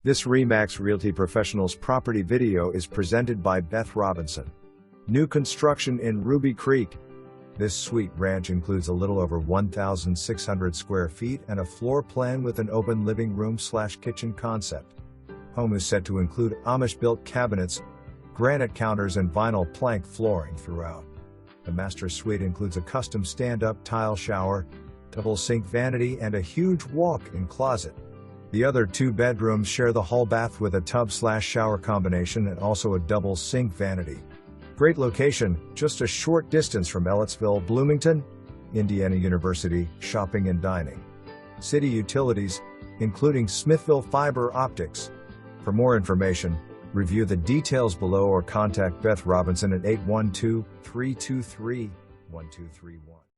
This RE/MAX Realty Professionals property video is presented by Beth Robinson. New construction in Ruby Creek. This sweet ranch includes a little over 1,600 square feet and a floor plan with an open living room/kitchen concept. Home is set to include Amish-built cabinets, granite counters and vinyl plank flooring throughout. The master suite includes a custom stand-up tile shower, double sink vanity and a huge walk-in closet. The other two bedrooms share the hall bath with a tub/shower combination and also a double sink vanity. Great location, just a short distance from Ellettsville, Bloomington, Indiana University, shopping and dining. City utilities, including Smithville Fiber Optics. For more information, review the details below or contact Beth Robinson at 812-323-1231.